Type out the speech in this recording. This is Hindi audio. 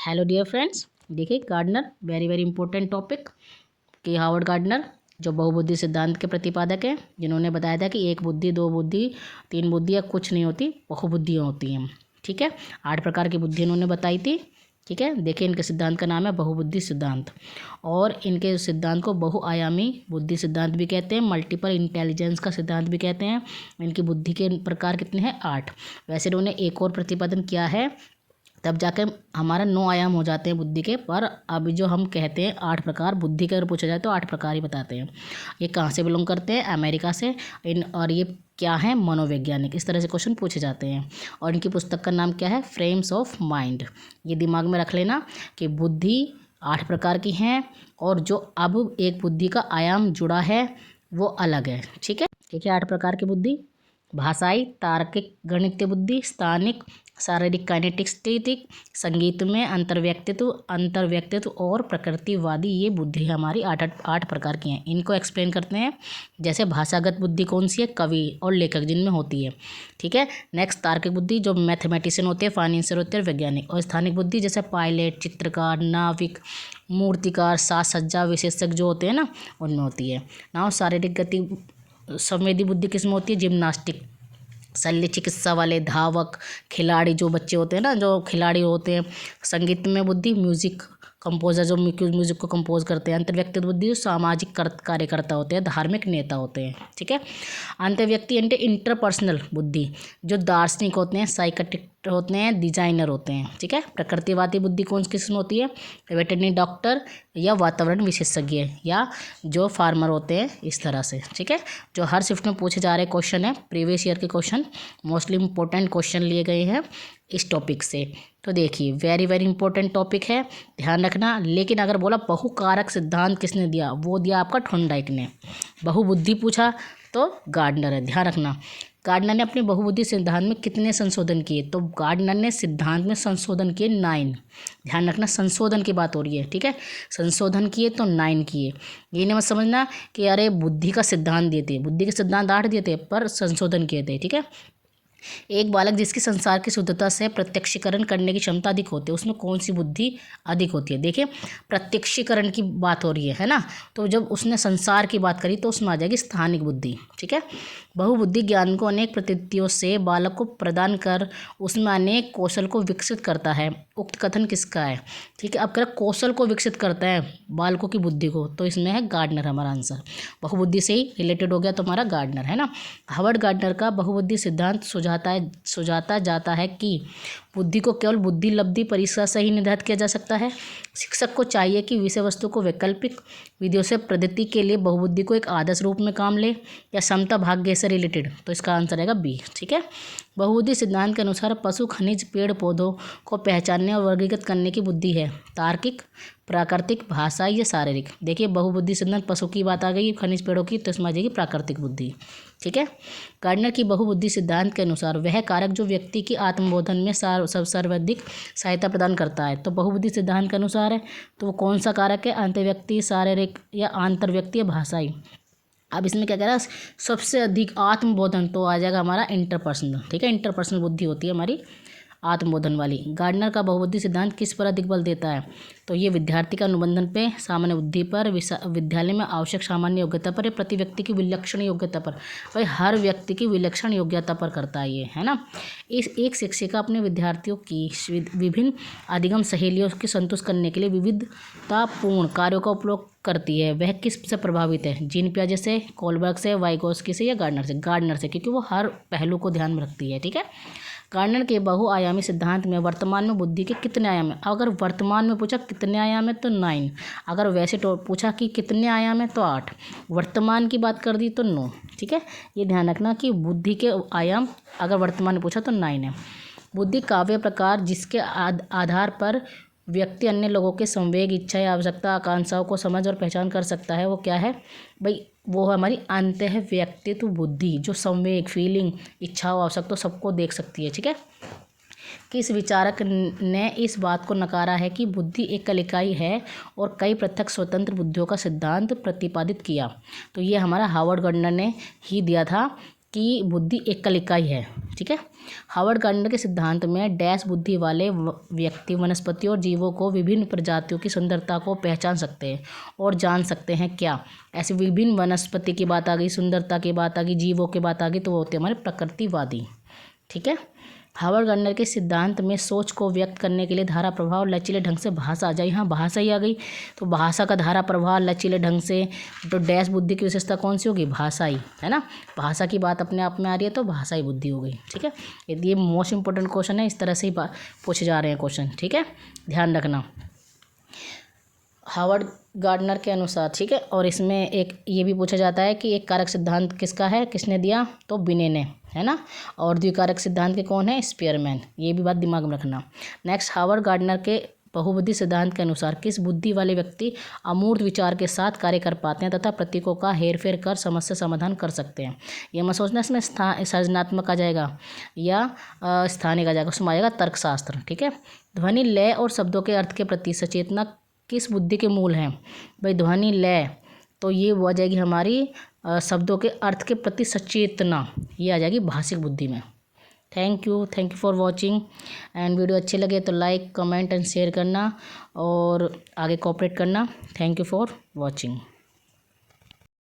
हेलो डियर फ्रेंड्स, देखिए Gardner very very important topic कि हावर्ड गार्डनर जो बहुबुद्धि सिद्धांत के प्रतिपादक हैं, जिन्होंने बताया था कि एक बुद्धि, दो बुद्धि, तीन बुद्धियाँ कुछ नहीं होती, बहुबुद्धियाँ होती हैं। ठीक है, 8 प्रकार की बुद्धि इन्होंने बताई थी। ठीक है, देखिए इनके सिद्धांत का नाम है बहुबुद्धि सिद्धांत, और इनके सिद्धांत को बहुआयामी बुद्धि सिद्धांत भी कहते हैं, मल्टीपल इंटेलिजेंस का सिद्धांत भी कहते हैं। इनकी बुद्धि के प्रकार कितने हैं? 8। वैसे इन्होंने एक और प्रतिपादन किया है, तब जाके हमारा 9 आयाम हो जाते हैं बुद्धि के। पर अभी जो हम कहते हैं 8 प्रकार बुद्धि के, अगर पूछा जाए तो 8 प्रकार ही बताते हैं। ये कहाँ से बिलोंग करते हैं? अमेरिका से। और ये क्या है? मनोवैज्ञानिक। इस तरह से क्वेश्चन पूछे जाते हैं। और इनकी पुस्तक का नाम क्या है? Frames of mind. ये दिमाग में रख लेना कि बुद्धि 8 प्रकार की हैं, और जो अब एक बुद्धि का आयाम जुड़ा है वो अलग है। ठीक है, 8 प्रकार की बुद्धि: भाषाई, तार्किक, गणितीय बुद्धि, स्थानिक, शारीरिक काइनेटिक्स, संगीत में, अंतर्व्यक्तित्व और प्रकृतिवादी। ये बुद्धि हमारी 8 प्रकार की हैं। इनको एक्सप्लेन करते हैं। जैसे भाषागत बुद्धि कौन सी है? कवि और लेखक जिनमें होती है। ठीक है, नेक्स्ट तार्किक बुद्धि जो मैथमेटिशियन होते हैं, फाइनेंशियर होते हैं, वैज्ञानिक। और स्थानिक बुद्धि जैसे पायलट, चित्रकार, नाविक, मूर्तिकार, साज सज्जा विशेषज्ञ जो होते हैं ना, उनमें होती है। नाउ शारीरिक गति संवेदी बुद्धि किसमें होती है? जिम्नास्टिक, शल्य चिकित्सा वाले, धावक, खिलाड़ी जो बच्चे होते हैं ना, जो खिलाड़ी होते हैं। संगीत में बुद्धि म्यूजिक कंपोजर जो म्यूजिक को कंपोज करते हैं। अंतर्व्यक्तित्व बुद्धि सामाजिक कार्यकर्ता होते हैं, धार्मिक नेता होते हैं। ठीक है, अंतर्व्यक्ति इंटरपर्सनल बुद्धि जो दार्शनिक होते हैं, साइकेट्रिक होते हैं, डिजाइनर होते हैं। ठीक है, प्रकृतिवादी बुद्धि कौन सी किस्म होती है? वेटरनरी डॉक्टर या वातावरण विशेषज्ञ या जो फार्मर होते हैं, इस तरह से। ठीक है, जो हर शिफ्ट में पूछे जा रहे क्वेश्चन है, प्रीवियस ईयर के क्वेश्चन, मोस्टली इंपॉर्टेंट क्वेश्चन लिए गए हैं इस टॉपिक से। तो देखिए वेरी वेरी इंपॉर्टेंट टॉपिक है, ध्यान रखना। लेकिन अगर बोला बहुकारक सिद्धांत किसने दिया? वो दिया आपका थॉर्नडाइक ने। बहुबुद्धि पूछा तो गार्डनर है, ध्यान रखना। गार्डनर ने अपने बहुबुद्धि सिद्धांत में कितने संशोधन किए? तो गार्डनर ने सिद्धांत में संशोधन किए 9। ध्यान रखना, संशोधन की बात हो रही है। ठीक है, संशोधन किए तो 9 किए। ये नहीं मत समझना कि अरे बुद्धि का सिद्धांत दिए थे, बुद्धि के सिद्धांत 8 दिए थे पर संशोधन किए थे। ठीक है, एक बालक जिसकी संसार की शुद्धता से प्रत्यक्षीकरण करने की क्षमता अधिक होती है, उसमें कौन सी बुद्धि अधिक होती है? देखिए प्रत्यक्षीकरण की बात हो रही है ना, तो जब उसने संसार की बात करी तो उसमें आ जाएगी स्थानिक बुद्धि। ठीक है, बहुबुद्धि ज्ञान को अनेक पद्धतियों से बालक को प्रदान कर उसमें अनेक कौशल को विकसित करता है। उक्त कथन किसका है? ठीक है, अब कर कौशल को विकसित करता है बालकों की बुद्धि को, तो इसमें है गार्डनर हमारा आंसर। बहुबुद्धि से ही रिलेटेड हो गया तो हमारा गार्डनर है ना। हावर्ड गार्डनर का बहुबुद्धि सिद्धांत सुझाता जाता है कि बुद्धि को केवल बुद्धि लब्धि परीक्षा से ही निर्धारित किया जा सकता है। शिक्षक को चाहिए कि विषय वस्तु को वैकल्पिक विधियों से पद्धति के लिए बहुबुद्धि को एक आदर्श रूप में काम ले, या समता भाग्य से रिलेटेड, तो इसका आंसर आएगा बी। ठीक है, बहुबुद्धि सिद्धांत के अनुसार पशु, खनिज, पेड़ पौधों को पहचानने और वर्गीकृत करने की बुद्धि है। तार्किक, प्राकृतिक, भाषाई या शारीरिक। देखिए बहुबुद्धि सिद्धांत पशु की बात आ गई, खनिज पेड़ों की, तो इसमें आ जाएगी प्राकृतिक बुद्धि। ठीक है, गार्डनर की बहुबुद्धि सिद्धांत के अनुसार वह कारक जो व्यक्ति की आत्मबोधन में सर्वाधिक सहायता प्रदान करता है। तो बहुबुद्धि सिद्धांत के अनुसार है तो वो कौन सा कारक है? अंतर्व्यक्ति, शारीरिक या आंतरव्यक्ति या भाषाई। अब इसमें क्या कह रहा है? सबसे अधिक आत्मबोधन, तो आ जाएगा हमारा इंटरपर्सनल। ठीक है, इंटरपर्सनल बुद्धि होती है हमारी आत्मबोधन वाली। गार्डनर का बहुबुद्धि सिद्धांत किस पर अधिक बल देता है? तो ये विद्यार्थी का अनुबंधन पे, सामान्य बुद्धि पर, विद्यालय में आवश्यक सामान्य योग्यता पर, या प्रति व्यक्ति की विलक्षण योग्यता पर। भाई हर व्यक्ति की विलक्षण योग्यता पर करता है ये, है ना। इस एक शिक्षिका अपने विद्यार्थियों की विभिन्न अधिगम सहेलियों की संतुष्ट करने के लिए विविधतापूर्ण कार्यों का उपयोग करती है। वह किस से प्रभावित है? जीन पियाजे से, कोलबर्ग से, वाइगोस्की से या गार्डनर से? गार्डनर से, क्योंकि वो हर पहलू को ध्यान में रखती है। ठीक है, गार्डनर के बहुआयामी सिद्धांत में वर्तमान में बुद्धि के कितने आयाम हैं? अगर वर्तमान में पूछा कितने आयाम है तो 9। अगर वैसे तो पूछा कि कितने आयाम है तो 8। वर्तमान की बात कर दी तो 9। ठीक है, ये ध्यान रखना कि बुद्धि के आयाम अगर वर्तमान में पूछा तो 9 है। बुद्धि काव्य प्रकार जिसके आधार पर व्यक्ति अन्य लोगों के संवेग, इच्छा या आवश्यकता, आकांक्षाओं को समझ और पहचान कर सकता है, वो क्या है भाई? वो है हमारी अंतः व्यक्तित्व बुद्धि, जो संवेग, फीलिंग, इच्छाओं, आवश्यकता सबको देख सकती है। ठीक है, किस विचारक ने इस बात को नकारा है कि बुद्धि एकल इकाई है और कई पृथक स्वतंत्र बुद्धियों का सिद्धांत प्रतिपादित किया? तो ये हमारा हावर्ड गार्डनर ने ही दिया था कि बुद्धि एकल इकाई है। ठीक है। हावर्ड गार्डनर के सिद्धांत में डैश बुद्धि वाले व्यक्ति वनस्पतियों और जीवों को विभिन्न प्रजातियों की सुंदरता को पहचान सकते हैं और जान सकते हैं। क्या ऐसे विभिन्न वनस्पति की बात आ गई, सुंदरता की बात आ गई, जीवों की बात आ गई, तो वो होते हैं हमारे प्रकृतिवादी। ठीक है। हावर्ड गार्डनर के सिद्धांत में सोच को व्यक्त करने के लिए धारा प्रभाव लचीले ढंग से भाषा आ जाए। यहाँ भाषा ही आ गई, तो भाषा का धारा प्रभाव लचीले ढंग से, तो डैश बुद्धि की विशेषता कौन सी होगी? भाषा ही, है ना। भाषा की बात अपने आप में आ रही है तो भाषा ही बुद्धि हो गई। ठीक है। ये मोस्ट इंपॉर्टेंट क्वेश्चन है, इस तरह से ही पूछे जा रहे हैं क्वेश्चन। ठीक है, ध्यान रखना। हावर्ड गार्डनर के अनुसार, ठीक है, और इसमें एक ये भी पूछा जाता है कि एक कारक सिद्धांत किसका है, किसने दिया? तो बिने ने, है ना। और द्विकारक सिद्धांत के कौन है? स्पीयरमैन। ये भी बात दिमाग में रखना। नेक्स्ट, हावर्ड गार्डनर के बहुबुद्धि सिद्धांत के अनुसार किस बुद्धि वाले व्यक्ति अमूर्त विचार के साथ कार्य कर पाते हैं तथा प्रतीकों का हेरफेर कर समस्या समाधान कर सकते हैं? ये मैं सोचना इसमें सृजनात्मक आ जाएगा या स्थानिक आ जाएगा, उसमें आएगा तर्कशास्त्र। ठीक है। ध्वनि, लय और शब्दों के अर्थ के प्रति सचेतना किस बुद्धि के मूल हैं? भाई ध्वनि, लय, तो ये वो आ जाएगी हमारी शब्दों के अर्थ के प्रति सचेतना, ये आ जाएगी भाषिक बुद्धि में। Thank you for watching. And video अच्छे लगे तो लाइक, कमेंट एंड शेयर करना और आगे कोऑपरेट करना। Thank you for watching.